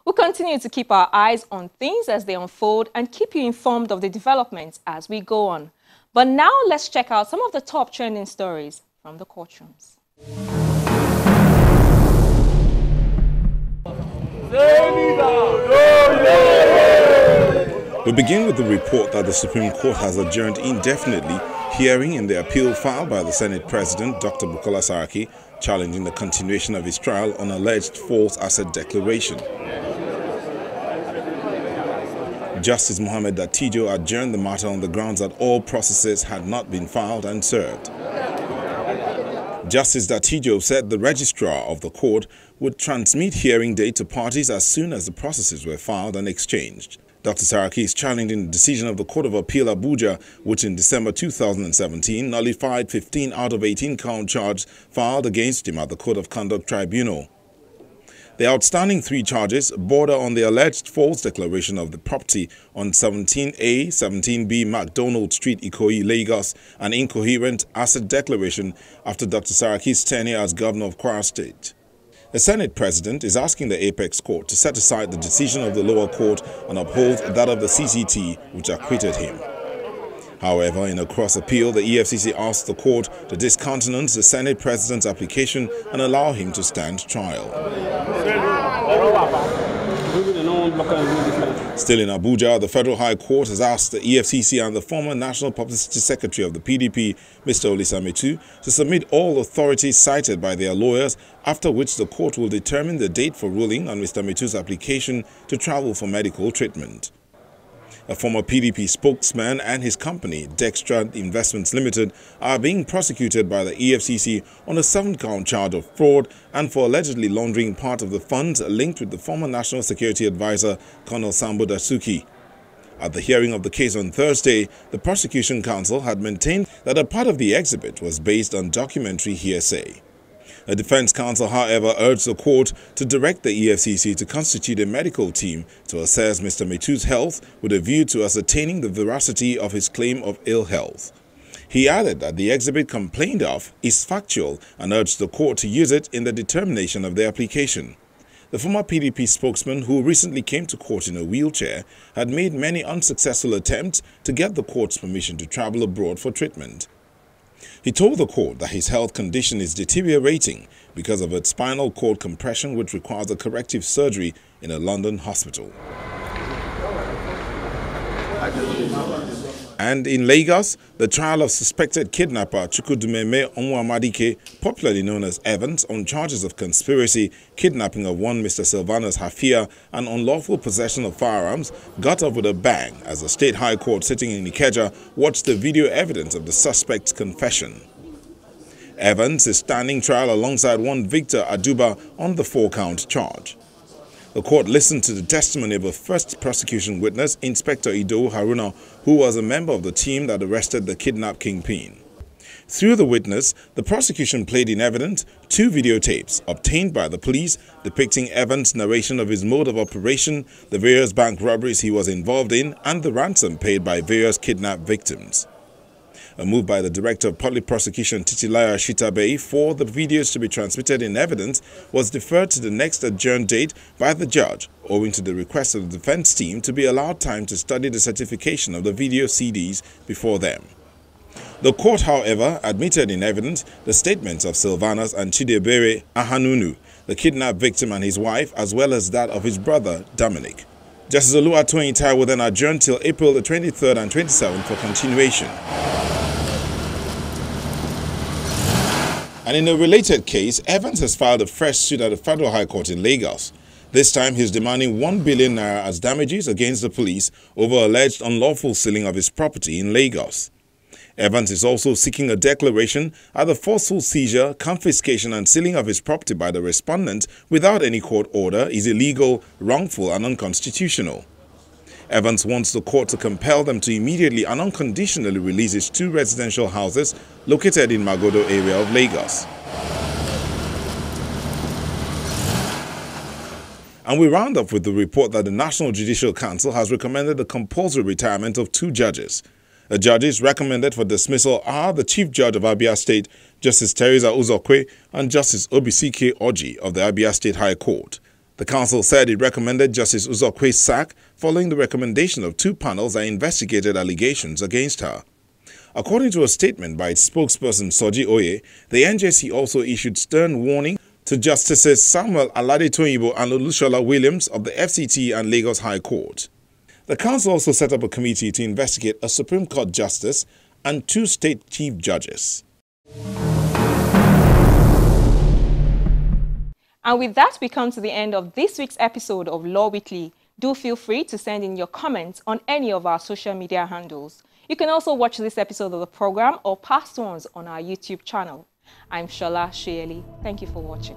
We'll continue to keep our eyes on things as they unfold and keep you informed of the developments as we go on. But now let's check out some of the top trending stories from the courtrooms. We begin with the report that the Supreme Court has adjourned indefinitely hearing in the appeal filed by the Senate President, Dr. Bukola Saraki, challenging the continuation of his trial on alleged false asset declaration. Justice Mohammed Dattijo adjourned the matter on the grounds that all processes had not been filed and served. Justice Dattijo said the registrar of the court would transmit hearing date to parties as soon as the processes were filed and exchanged. Dr. Saraki is challenging the decision of the Court of Appeal Abuja, which in December 2017 nullified 15 out of 18 count charges filed against him at the Code of Conduct Tribunal. The outstanding 3 charges border on the alleged false declaration of the property on 17A, 17B MacDonald Street, Ikoyi, Lagos, an incoherent asset declaration after Dr. Saraki's tenure as governor of Kwara State. The Senate President is asking the Apex Court to set aside the decision of the lower court and uphold that of the CCT, which acquitted him. However, in a cross appeal, the EFCC asked the court to discountenance the Senate President's application and allow him to stand trial. Still in Abuja, the Federal High Court has asked the EFCC and the former National Publicity Secretary of the PDP, Mr. Olisa Metuh, to submit all authorities cited by their lawyers, after which the court will determine the date for ruling on Mr. Metuh's application to travel for medical treatment. A former PDP spokesman and his company, Dextra Investments Limited, are being prosecuted by the EFCC on a 7-count charge of fraud and for allegedly laundering part of the funds linked with the former National Security Advisor, Colonel Sambo Dasuki. At the hearing of the case on Thursday, the prosecution counsel had maintained that a part of the exhibit was based on documentary hearsay. A defense counsel, however, urged the court to direct the EFCC to constitute a medical team to assess Mr. Metuh's health with a view to ascertaining the veracity of his claim of ill health. He added that the exhibit complained of is factual and urged the court to use it in the determination of the application. The former PDP spokesman, who recently came to court in a wheelchair, had made many unsuccessful attempts to get the court's permission to travel abroad for treatment. He told the court that his health condition is deteriorating because of a spinal cord compression which requires a corrective surgery in a London hospital. And in Lagos, the trial of suspected kidnapper Chukwudumeme Onwuamadike, popularly known as Evans, on charges of conspiracy, kidnapping of one Mr. Sylvanus Hafia, and unlawful possession of firearms, got off with a bang as the State High Court sitting in Ikeja watched the video evidence of the suspect's confession. Evans is standing trial alongside one Victor Aduba on the 4-count charge. The court listened to the testimony of a first prosecution witness, Inspector Idowu Haruna, who was a member of the team that arrested the kidnap kingpin. Through the witness, the prosecution played in evidence 2 videotapes obtained by the police depicting Evans' narration of his mode of operation, the various bank robberies he was involved in, and the ransom paid by various kidnapped victims. A move by the Director of Public Prosecution, Titilayo Ashitabe, for the videos to be transmitted in evidence was deferred to the next adjourned date by the judge, owing to the request of the defense team to be allowed time to study the certification of the video CDs before them. The court, however, admitted in evidence the statements of Sylvanus and Chidebere Ahanunu, the kidnapped victim, and his wife, as well as that of his brother, Dominic. Justice Oluwatoyin Taiwo then adjourned till April the 23rd and 27th for continuation. And in a related case, Evans has filed a fresh suit at the Federal High Court in Lagos. This time, he's demanding 1 billion naira as damages against the police over alleged unlawful sealing of his property in Lagos. Evans is also seeking a declaration at the forceful seizure, confiscation and sealing of his property by the respondent without any court order is illegal, wrongful and unconstitutional. Evans wants the court to compel them to immediately and unconditionally release his 2 residential houses located in Magodo area of Lagos. And we round up with the report that the National Judicial Council has recommended the compulsory retirement of 2 judges. The judges recommended for dismissal are the Chief Judge of Abia State, Justice Teresa Uzokwe, and Justice Obisike Oji of the Abia State High Court. The council said it recommended Justice Uzokwe's sack following the recommendation of 2 panels that investigated allegations against her. According to a statement by its spokesperson Soji Oye, the NJC also issued stern warning to Justices Samuel Alade-Toyibo and Olushola Williams of the FCT and Lagos High Court. The council also set up a committee to investigate a Supreme Court justice and 2 state chief judges. And with that, we come to the end of this week's episode of Law Weekly. Do feel free to send in your comments on any of our social media handles. You can also watch this episode of the program or past ones on our YouTube channel. I'm Shola Shayeli. Thank you for watching.